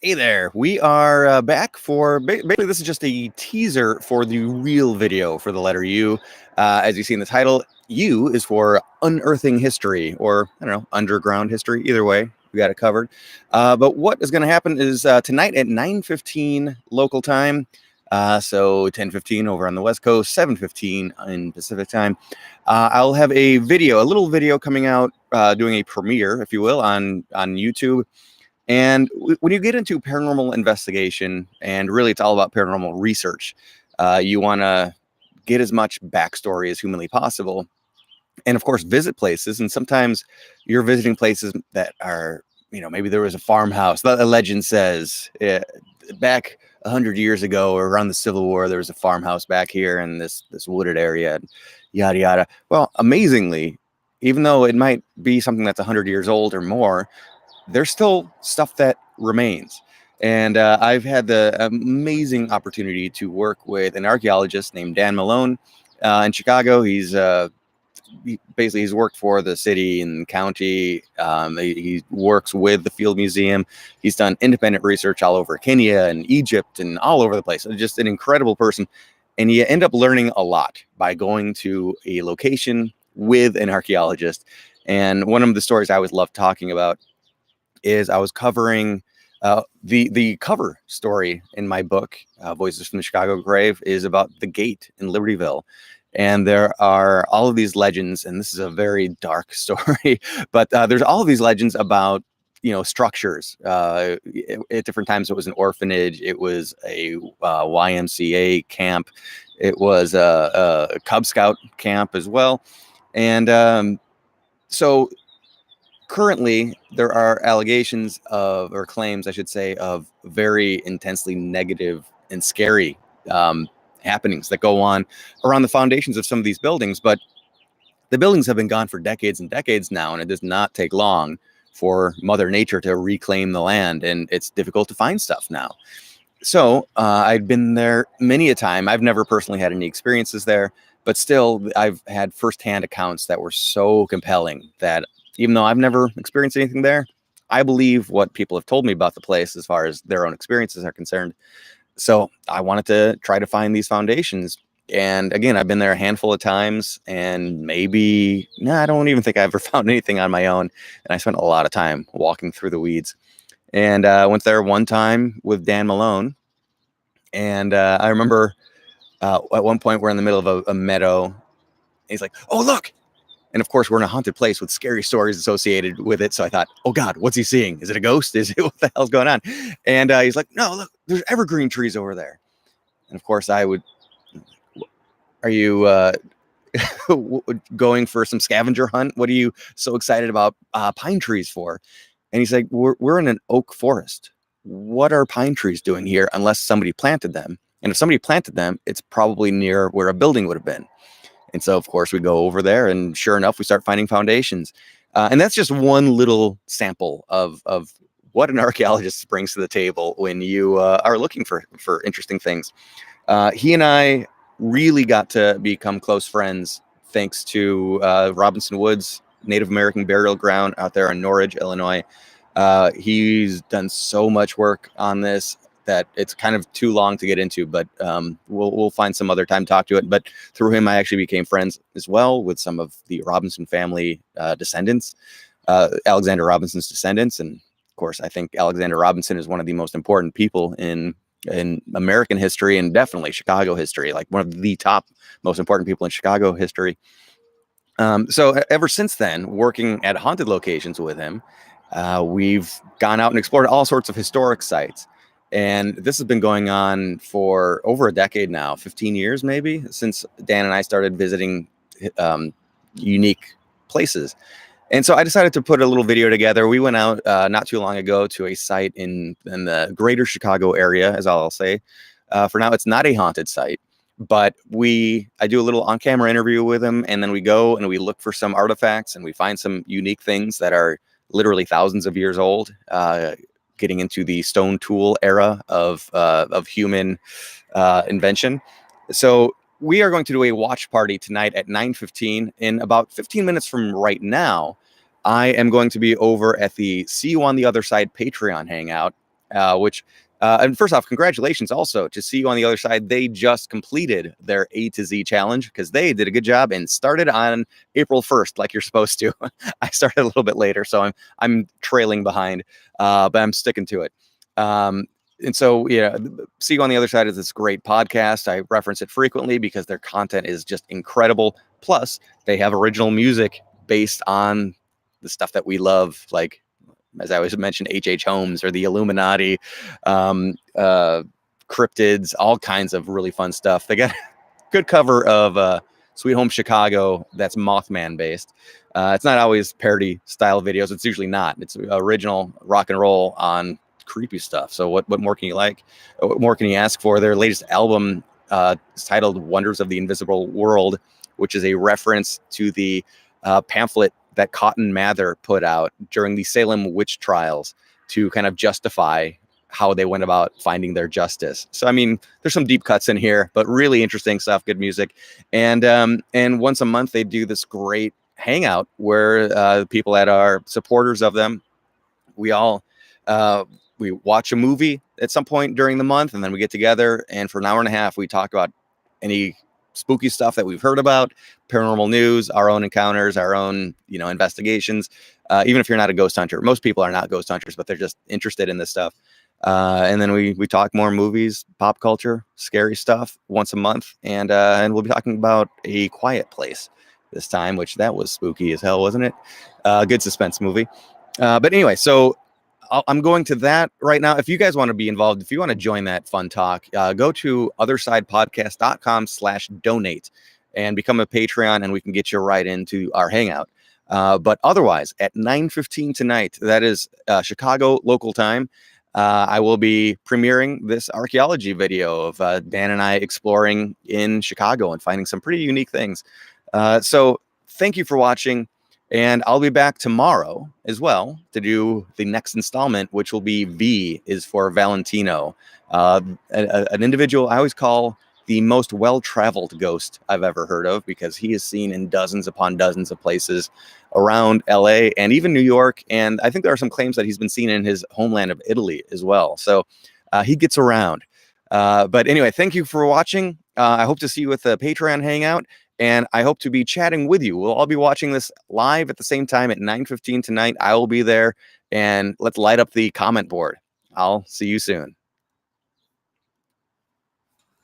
Hey there, we are back for basically this is just a teaser for the real video for the letter U. As you see in the title, U is for unearthing history, or I don't know, underground history. Either way, we got it covered. But what is going to happen is tonight at 9:15 local time, so 10:15 over on the West Coast, 7:15 in Pacific time. I'll have a little video coming out, doing a premiere, if you will, on YouTube. And when you get into paranormal investigation, and really it's all about paranormal research, you want to get as much backstory as humanly possible. And of course, visit places. And sometimes you're visiting places that are, maybe there was a farmhouse. The legend says back 100 years ago, or around the Civil War, there was a farmhouse back here in this wooded area, and yada, yada. Well, amazingly, even though it might be something that's 100 years old or more, there's still stuff that remains. And I've had the amazing opportunity to work with an archaeologist named Dan Malone in Chicago. He's worked for the city and county. He works with the Field Museum. He's done independent research all over Kenya and Egypt and all over the place. Just an incredible person. And you end up learning a lot by going to a location with an archaeologist. And one of the stories I always love talking about is I was covering the cover story in my book, Voices from the Chicago Grave, is about the gate in Libertyville. And there are all of these legends, and this is a very dark story, but there's all of these legends about, structures. At different times, it was an orphanage, it was a YMCA camp, it was a Cub Scout camp as well. And so currently, there are allegations or claims, I should say, of very intensely negative and scary happenings that go on around the foundations of some of these buildings. But the buildings have been gone for decades and decades now, and it does not take long for Mother Nature to reclaim the land, and it's difficult to find stuff now. So I've been there many a time. I've never personally had any experiences there, but still, I've had firsthand accounts that were so compelling that even though I've never experienced anything there, I believe what people have told me about the place as far as their own experiences are concerned. So I wanted to try to find these foundations. And again, I've been there a handful of times, and I don't even think I ever found anything on my own. And I spent a lot of time walking through the weeds. And I went there one time with Dan Malone. And I remember at one point we're in the middle of a meadow. He's like, "Oh, look." And of course, we're in a haunted place with scary stories associated with it. So I thought, oh God, what's he seeing? Is it a ghost? What the hell's going on? And he's like, "No, look, there's evergreen trees over there." And of course are you going for some scavenger hunt? What are you so excited about pine trees for? And he's like, we're in an oak forest. What are pine trees doing here unless somebody planted them? And if somebody planted them, it's probably near where a building would have been. And so, of course, we go over there, and sure enough, we start finding foundations. And that's just one little sample of what an archaeologist brings to the table when you are looking for interesting things. He and I really got to become close friends thanks to Robinson Woods Native American burial ground out there in Norridge, Illinois. He's done so much work on this that it's kind of too long to get into, but we'll find some other time to talk to it. But through him, I actually became friends as well with some of the Robinson family descendants, Alexander Robinson's descendants. And of course, I think Alexander Robinson is one of the most important people in American history, and definitely Chicago history, like one of the top most important people in Chicago history. So ever since then, working at haunted locations with him, we've gone out and explored all sorts of historic sites. And this has been going on for over a decade now, 15 years maybe, since Dan and I started visiting unique places. And so I decided to put a little video together. We went out not too long ago to a site in the greater Chicago area, as I'll say. For now, it's not a haunted site, but I do a little on-camera interview with him, and then we go and we look for some artifacts, and we find some unique things that are literally thousands of years old, getting into the stone tool era of human invention. So we are going to do a watch party tonight at 9:15. In about 15 minutes from right now, I am going to be over at the See You on the Other Side Patreon hangout. which and first off, congratulations also to see you on the other side. They just completed their A to Z challenge because they did a good job and started on April 1st, like you're supposed to. I started a little bit later, so I'm trailing behind, but I'm sticking to it. And so, yeah, See You on the Other Side is this great podcast. I reference it frequently because their content is just incredible. Plus, they have original music based on the stuff that we love, like, as I always mentioned, H.H. Holmes or the Illuminati, cryptids, all kinds of really fun stuff. They got a good cover of Sweet Home Chicago that's Mothman based. It's not always parody style videos. It's usually not. It's original rock and roll on creepy stuff. So what more can you like? What more can you ask for? Their latest album is titled Wonders of the Invisible World, which is a reference to the pamphlet that Cotton Mather put out during the Salem witch trials to kind of justify how they went about finding their justice. So, I mean, there's some deep cuts in here, but really interesting stuff, good music. And once a month, they do this great hangout where people that are supporters of them, we all we watch a movie at some point during the month, and then we get together, and for an hour and a half, we talk about any spooky stuff that we've heard about, paranormal news, our own encounters, our own, investigations. Even if you're not a ghost hunter, most people are not ghost hunters, but they're just interested in this stuff. And then we talk more movies, pop culture, scary stuff once a month, and we'll be talking about A Quiet Place this time, which that was spooky as hell, wasn't it? Good suspense movie. But anyway, so I'm going to that right now. If you guys want to be involved, if you want to join that fun talk, go to othersidepodcast.com/donate and become a Patreon, and we can get you right into our hangout. But otherwise, at 9:15 tonight, that is Chicago local time, I will be premiering this archaeology video of Dan and I exploring in Chicago and finding some pretty unique things. So thank you for watching. And I'll be back tomorrow as well to do the next installment, which will be V is for Valentino, an individual I always call the most well-traveled ghost I've ever heard of, because he is seen in dozens upon dozens of places around LA and even New York. And I think there are some claims that he's been seen in his homeland of Italy as well. So he gets around. But anyway, thank you for watching. I hope to see you at the Patreon hangout. And I hope to be chatting with you. We'll all be watching this live at the same time at 9:15 tonight. I will be there. And let's light up the comment board. I'll see you soon.